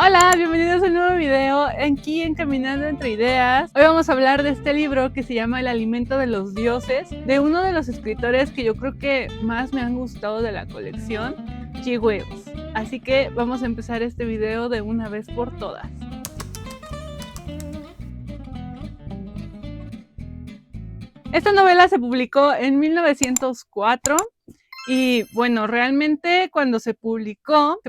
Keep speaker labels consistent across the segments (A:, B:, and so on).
A: Hola, bienvenidos a un nuevo video aquí en Caminando Entre Ideas. Hoy vamos a hablar de este libro que se llama El Alimento de los Dioses, de uno de los escritores que yo creo que más me han gustado de la colección, G. Wells. Así que vamos a empezar este video de una vez por todas. Esta novela se publicó en 1904. Y bueno, realmente cuando se publicó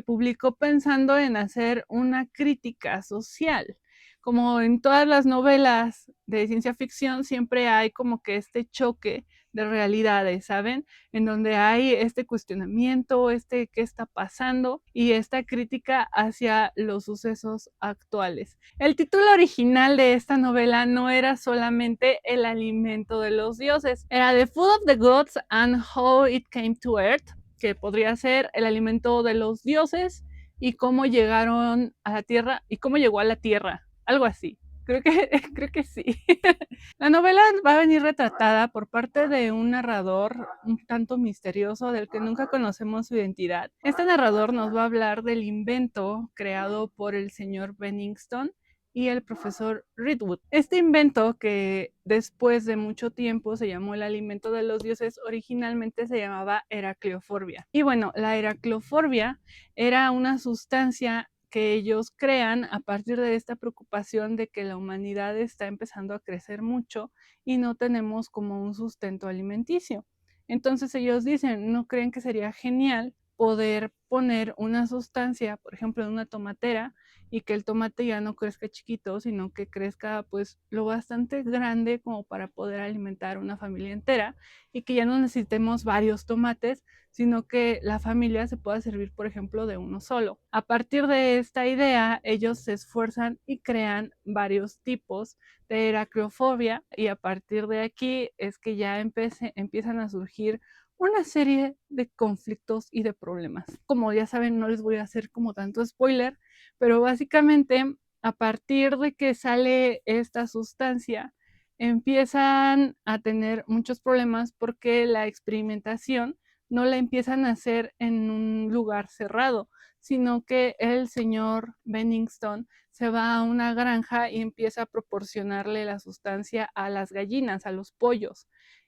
A: pensando en hacer una crítica social. Como en todas las novelas de ciencia ficción, siempre hay como que este choque de realidades, ¿saben? En donde hay este cuestionamiento, qué está pasando y esta crítica hacia los sucesos actuales. El título original de esta novela no era solamente El alimento de los dioses, era The Food of the Gods and How It Came to Earth, que podría ser el alimento de los dioses y cómo llegaron a la Tierra y cómo llegó a la Tierra, algo así. Creo que sí. La novela va a venir retratada por parte de un narrador un tanto misterioso del que nunca conocemos su identidad. Este narrador nos va a hablar del invento creado por el señor Bennington y el profesor Ridwood. Este invento, que después de mucho tiempo se llamó el alimento de los dioses, originalmente se llamaba Heracleoforbia. Y bueno, la Heracleoforbia era una sustancia que ellos crean a partir de esta preocupación de que la humanidad está empezando a crecer mucho y no tenemos como un sustento alimenticio. Entonces ellos dicen, ¿no creen que sería genial poder poner una sustancia, por ejemplo, en una tomatera, y que el tomate ya no crezca chiquito, sino que crezca pues lo bastante grande como para poder alimentar una familia entera y que ya no necesitemos varios tomates, sino que la familia se pueda servir, por ejemplo, de uno solo? A partir de esta idea, ellos se esfuerzan y crean varios tipos de heracleofobia, y a partir de aquí es que ya empiezan a surgir una serie de conflictos y de problemas. Como ya saben, no les voy a hacer como tanto spoiler, pero básicamente a partir de que sale esta sustancia, empiezan a tener muchos problemas porque la experimentación no la empiezan a hacer en un lugar cerrado, sino que el señor Bennington se va a una granja y empieza a proporcionarle la sustancia a las gallinas, a los pollos.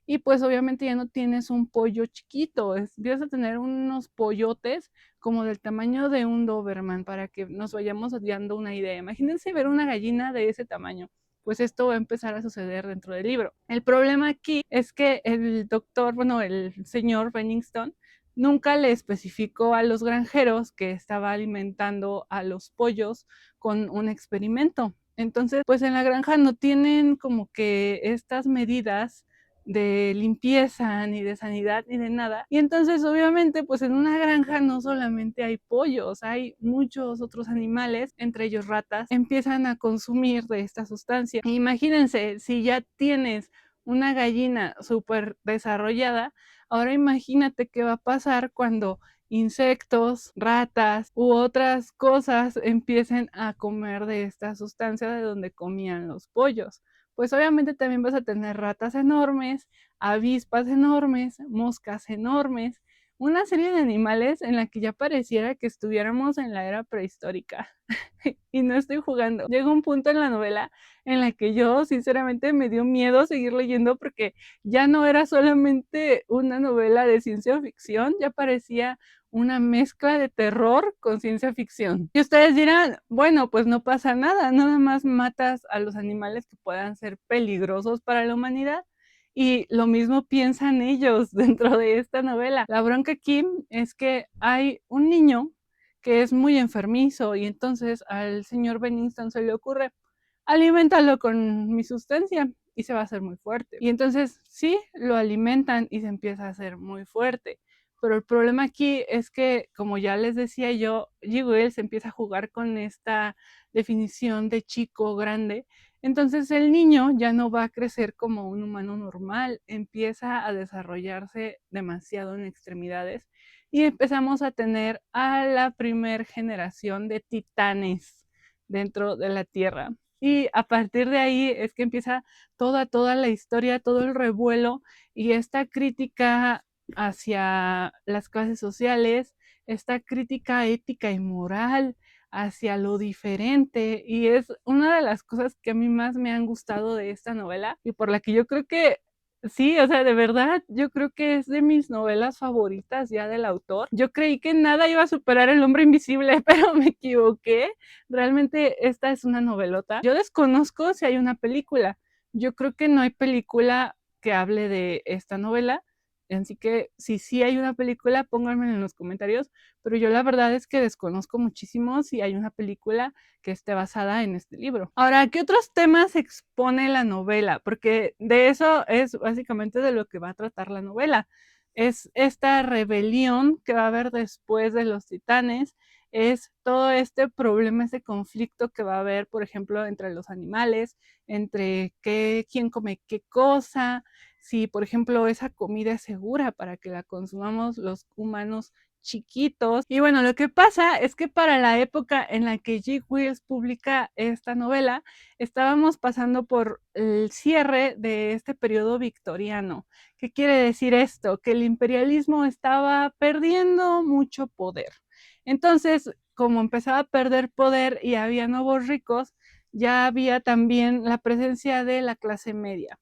A: Y pues obviamente ya no tienes un pollo chiquito, empiezas a tener unos pollotes como del tamaño de un Doberman, para que nos vayamos dando una idea. Imagínense ver una gallina de ese tamaño. Pues esto va a empezar a suceder dentro del libro. El problema aquí es que el doctor, bueno, el señor Bennington, nunca le especificó a los granjeros que estaba alimentando a los pollos con un experimento. Entonces, pues en la granja no tienen como que estas medidas de limpieza, ni de sanidad, ni de nada. Y entonces, obviamente, pues en una granja no solamente hay pollos, hay muchos otros animales, entre ellos ratas, empiezan a consumir de esta sustancia. E imagínense, si ya tienes una gallina súper desarrollada, ahora imagínate qué va a pasar cuando insectos, ratas u otras cosas empiecen a comer de esta sustancia de donde comían los pollos. Pues obviamente también vas a tener ratas enormes, avispas enormes, moscas enormes, una serie de animales en la que ya pareciera que estuviéramos en la era prehistórica. Y no estoy jugando. Llega un punto en la novela en la que yo sinceramente me dio miedo seguir leyendo, porque ya no era solamente una novela de ciencia ficción, ya parecía una mezcla de terror con ciencia ficción. Y ustedes dirán, bueno, pues no pasa nada, nada más matas a los animales que puedan ser peligrosos para la humanidad. Y lo mismo piensan ellos dentro de esta novela. La bronca aquí es que hay un niño que es muy enfermizo, y entonces al señor Bennington se le ocurre, aliméntalo con mi sustancia y se va a hacer muy fuerte. Y entonces sí, lo alimentan y se empieza a hacer muy fuerte. Pero el problema aquí es que, como ya les decía yo, G. Wells empieza a jugar con esta definición de chico grande. Entonces el niño ya no va a crecer como un humano normal, empieza a desarrollarse demasiado en extremidades y empezamos a tener a la primer generación de titanes dentro de la Tierra. Y a partir de ahí es que empieza toda la historia, todo el revuelo y esta crítica hacia las clases sociales, esta crítica ética y moral hacia lo diferente, y es una de las cosas que a mí más me han gustado de esta novela y por la que yo creo que sí, o sea, de verdad, yo creo que es de mis novelas favoritas ya del autor. Yo creí que nada iba a superar El hombre invisible, pero me equivoqué. Realmente esta es una novelota. Yo desconozco si hay una película. Yo creo que no hay película que hable de esta novela. Así que si sí hay una película, pónganmelo en los comentarios, pero yo la verdad es que desconozco muchísimo si hay una película que esté basada en este libro. Ahora, ¿qué otros temas expone la novela? Porque de eso es básicamente de lo que va a tratar la novela. Es esta rebelión que va a haber después de los titanes, es todo este problema, este conflicto que va a haber, por ejemplo, entre los animales, entre quién come qué cosa, si, por ejemplo, esa comida es segura para que la consumamos los humanos chiquitos. Y bueno, lo que pasa es que para la época en la que G. Wells publica esta novela, estábamos pasando por el cierre de este periodo victoriano. ¿Qué quiere decir esto? Que el imperialismo estaba perdiendo mucho poder. Entonces, como empezaba a perder poder y había nuevos ricos, ya había también la presencia de la clase media.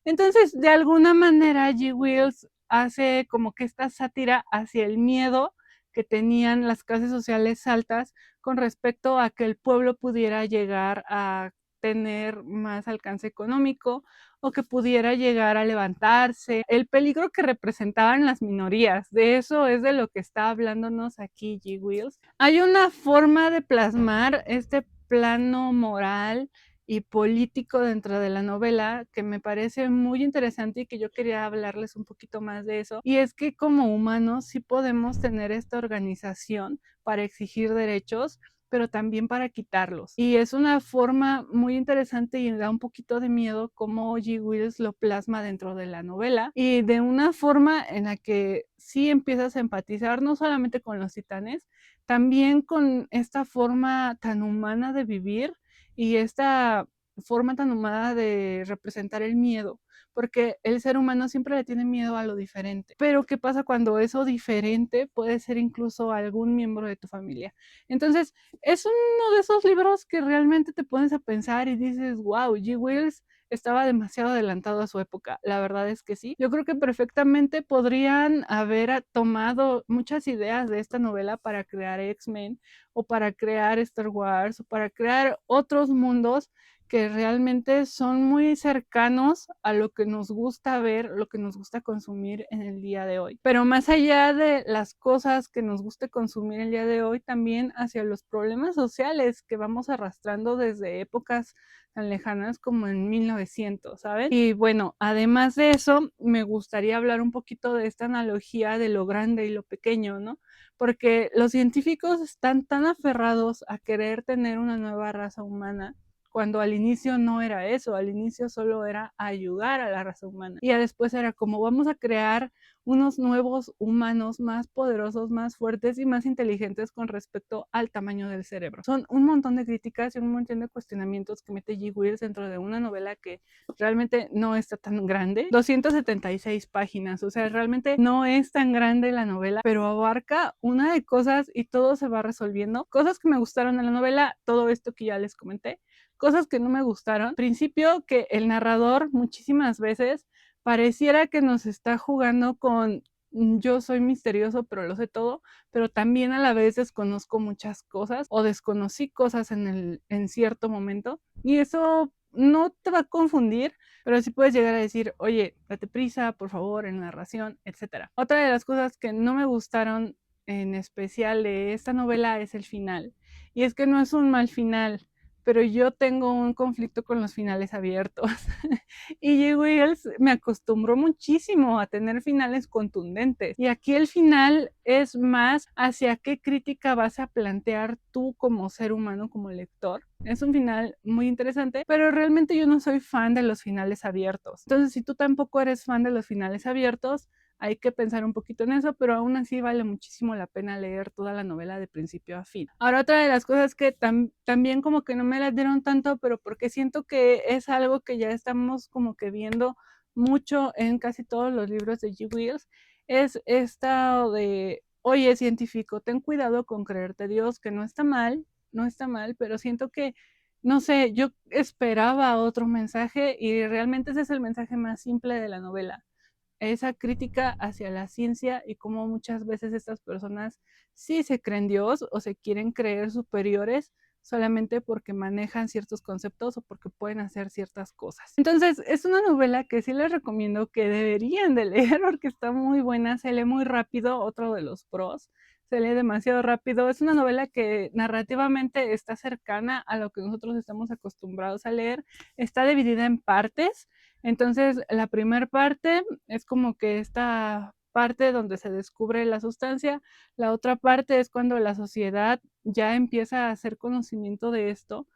A: Entonces, de alguna manera, G. Wells hace como que esta sátira hacia el miedo que tenían las clases sociales altas con respecto a que el pueblo pudiera llegar a tener más alcance económico o que pudiera llegar a levantarse, el peligro que representaban las minorías. De eso es de lo que está hablándonos aquí G. Wells. Hay una forma de plasmar este plano moral y político dentro de la novela que me parece muy interesante y que yo quería hablarles un poquito más de eso. Y es que como humanos sí podemos tener esta organización para exigir derechos, pero también para quitarlos. Y es una forma muy interesante y da un poquito de miedo cómo G. Wells lo plasma dentro de la novela y de una forma en la que sí empiezas a empatizar no solamente con los titanes, también con esta forma tan humana de vivir y esta forma tan humana de representar el miedo, porque el ser humano siempre le tiene miedo a lo diferente. Pero ¿qué pasa cuando eso diferente puede ser incluso algún miembro de tu familia? Entonces, es uno de esos libros que realmente te pones a pensar y dices, wow, G. Wells estaba demasiado adelantado a su época. La verdad es que sí. Yo creo que perfectamente podrían haber tomado muchas ideas de esta novela para crear X-Men o para crear Star Wars o para crear otros mundos que realmente son muy cercanos a lo que nos gusta ver, lo que nos gusta consumir en el día de hoy. Pero más allá de las cosas que nos guste consumir el día de hoy, también hacia los problemas sociales que vamos arrastrando desde épocas tan lejanas como en 1900, ¿saben? Y bueno, además de eso, me gustaría hablar un poquito de esta analogía de lo grande y lo pequeño, ¿no? Porque los científicos están tan aferrados a querer tener una nueva raza humana cuando al inicio no era eso, al inicio solo era ayudar a la raza humana. Y ya después era como vamos a crear unos nuevos humanos más poderosos, más fuertes y más inteligentes con respecto al tamaño del cerebro. Son un montón de críticas y un montón de cuestionamientos que mete G. Wells dentro de una novela que realmente no está tan grande. 276 páginas, o sea, realmente no es tan grande la novela, pero abarca una de cosas y todo se va resolviendo. Cosas que me gustaron en la novela, todo esto que ya les comenté. Cosas que no me gustaron. Principio, que el narrador muchísimas veces pareciera que nos está jugando con yo soy misterioso, pero lo sé todo, pero también a la vez desconozco muchas cosas o desconocí cosas en cierto momento y eso no te va a confundir, pero sí puedes llegar a decir, oye, date prisa, por favor, en la narración, etcétera. Otra de las cosas que no me gustaron en especial de esta novela es el final, y es que no es un mal final, pero yo tengo un conflicto con los finales abiertos. Y G. Wells me acostumbró muchísimo a tener finales contundentes. Y aquí el final es más hacia qué crítica vas a plantear tú como ser humano, como lector. Es un final muy interesante, pero realmente yo no soy fan de los finales abiertos. Entonces, si tú tampoco eres fan de los finales abiertos, hay que pensar un poquito en eso, pero aún así vale muchísimo la pena leer toda la novela de principio a fin. Ahora, otra de las cosas que también como que no me la dieron tanto, pero porque siento que es algo que ya estamos como que viendo mucho en casi todos los libros de G. Wells, es esta de, oye, científico, ten cuidado con creerte Dios, que no está mal, no está mal, pero siento que, no sé, yo esperaba otro mensaje y realmente ese es el mensaje más simple de la novela. Esa crítica hacia la ciencia y cómo muchas veces estas personas sí se creen Dios o se quieren creer superiores solamente porque manejan ciertos conceptos o porque pueden hacer ciertas cosas. Entonces, es una novela que sí les recomiendo que deberían de leer porque está muy buena, se lee muy rápido, otro de los pros, se lee demasiado rápido. Es una novela que narrativamente está cercana a lo que nosotros estamos acostumbrados a leer, está dividida en partes. Entonces, la primera parte es como que esta parte donde se descubre la sustancia, la otra parte es cuando la sociedad ya empieza a hacer conocimiento de esto,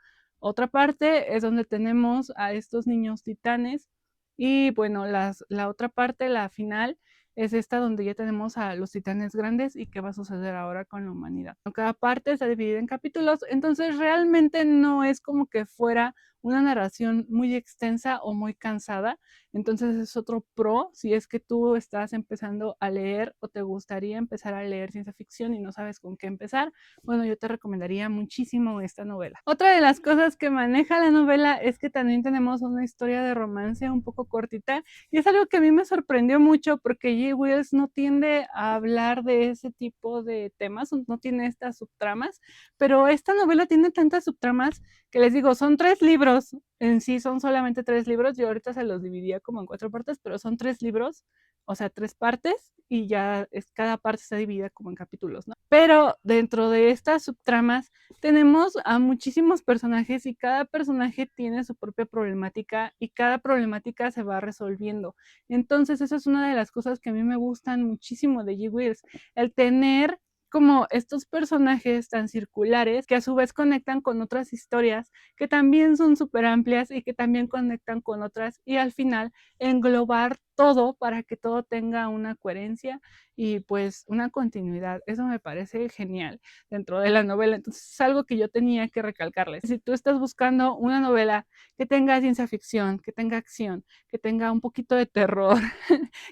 A: otra parte es donde tenemos a estos niños titanes y bueno, la otra parte, la final, es esta donde ya tenemos a los titanes grandes y qué va a suceder ahora con la humanidad. Cada parte está dividida en capítulos, entonces realmente no es como que fuera una narración muy extensa o muy cansada. Entonces es otro pro si es que tú estás empezando a leer o te gustaría empezar a leer ciencia ficción y no sabes con qué empezar. Bueno, yo te recomendaría muchísimo esta novela. Otra de las cosas que maneja la novela es que también tenemos una historia de romance un poco cortita y es algo que a mí me sorprendió mucho porque G. Wells no tiende a hablar de ese tipo de temas, no tiene estas subtramas, pero esta novela tiene tantas subtramas que les digo, son 3 libros, en sí son solamente 3 libros, yo ahorita se los dividía como en 4 partes, pero son 3 libros, o sea, 3 partes y ya cada parte está dividida como en capítulos, ¿no? Pero dentro de estas subtramas tenemos a muchísimos personajes y cada personaje tiene su propia problemática y cada problemática se va resolviendo. Entonces, esa es una de las cosas que a mí me gustan muchísimo de G. Wills, el tener como estos personajes tan circulares que a su vez conectan con otras historias que también son súper amplias y que también conectan con otras y al final englobar todo para que todo tenga una coherencia y pues una continuidad. Eso me parece genial dentro de la novela. Entonces es algo que yo tenía que recalcarles. Si tú estás buscando una novela que tenga ciencia ficción, que tenga acción, que tenga un poquito de terror,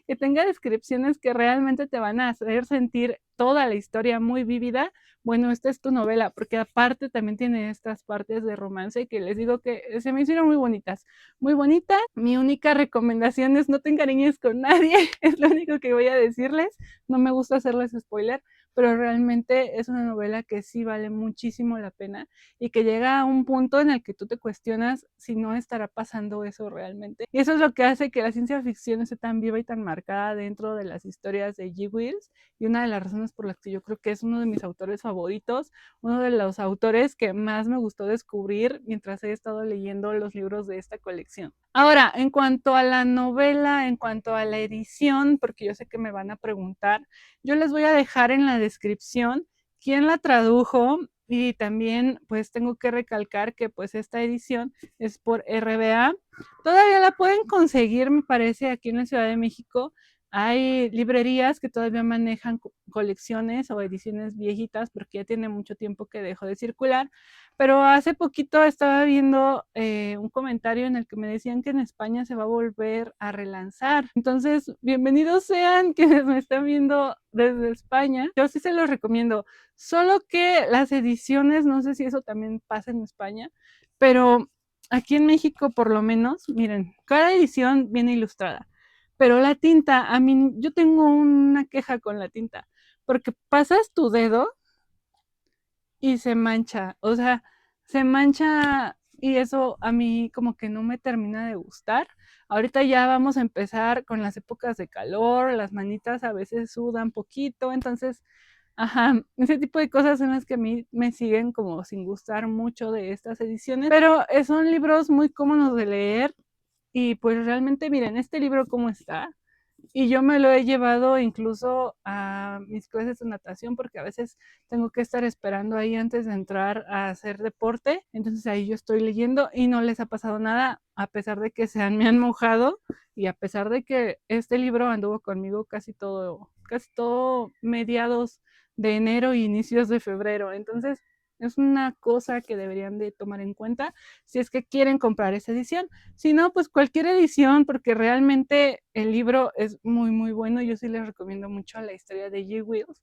A: que tenga descripciones que realmente te van a hacer sentir toda la historia muy vívida, bueno, esta es tu novela, porque aparte también tiene estas partes de romance que les digo que se me hicieron muy bonitas, muy bonitas. Mi única recomendación es no te encariñes con nadie, es lo único que voy a decirles, no me gusta hacerles spoiler, pero realmente es una novela que sí vale muchísimo la pena y que llega a un punto en el que tú te cuestionas si no estará pasando eso realmente. Y eso es lo que hace que la ciencia ficción esté tan viva y tan marcada dentro de las historias de G. Wills y una de las razones por las que yo creo que es uno de mis autores favoritos, uno de los autores que más me gustó descubrir mientras he estado leyendo los libros de esta colección. Ahora, en cuanto a la novela, en cuanto a la edición, porque yo sé que me van a preguntar, yo les voy a dejar en la descripción quién la tradujo y también pues tengo que recalcar que pues esta edición es por RBA. Todavía la pueden conseguir, me parece, aquí en la Ciudad de México. Hay librerías que todavía manejan colecciones o ediciones viejitas porque ya tiene mucho tiempo que dejó de circular, pero hace poquito estaba viendo un comentario en el que me decían que en España se va a volver a relanzar. Entonces, bienvenidos sean quienes me están viendo desde España. Yo sí se los recomiendo, solo que las ediciones, no sé si eso también pasa en España, pero aquí en México por lo menos, miren, cada edición viene ilustrada, pero la tinta, a mí, yo tengo una queja con la tinta, porque pasas tu dedo y se mancha, o sea, se mancha y eso a mí como que no me termina de gustar. Ahorita ya vamos a empezar con las épocas de calor, las manitas a veces sudan poquito, entonces, ajá, ese tipo de cosas son las que a mí me siguen como sin gustar mucho de estas ediciones, pero son libros muy cómodos de leer y pues realmente miren, este libro cómo está. Y yo me lo he llevado incluso a mis clases de natación porque a veces tengo que estar esperando ahí antes de entrar a hacer deporte. Entonces ahí yo estoy leyendo y no les ha pasado nada a pesar de que me han mojado y a pesar de que este libro anduvo conmigo casi todo mediados de enero y inicios de febrero. Entonces es una cosa que deberían de tomar en cuenta si es que quieren comprar esa edición. Si no, pues cualquier edición, porque realmente el libro es muy, muy bueno. Yo sí les recomiendo mucho la historia de G. Wills.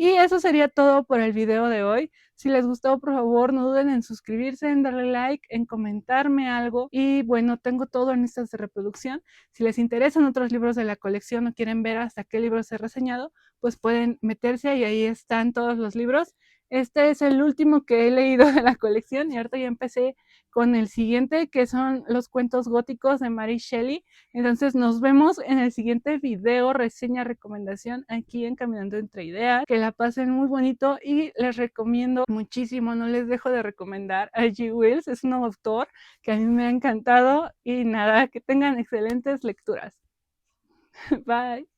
A: Y eso sería todo por el video de hoy. Si les gustó, por favor, no duden en suscribirse, en darle like, en comentarme algo. Y bueno, tengo todo en listas de reproducción. Si les interesan otros libros de la colección o quieren ver hasta qué libros he reseñado, pues pueden meterse y ahí están todos los libros. Este es el último que he leído de la colección y ahorita ya empecé con el siguiente, que son los cuentos góticos de Mary Shelley. Entonces nos vemos en el siguiente video, reseña, recomendación aquí en Caminando Entre Ideas. Que la pasen muy bonito y les recomiendo muchísimo, no les dejo de recomendar a G. Wells, es un autor que a mí me ha encantado y nada, que tengan excelentes lecturas. Bye.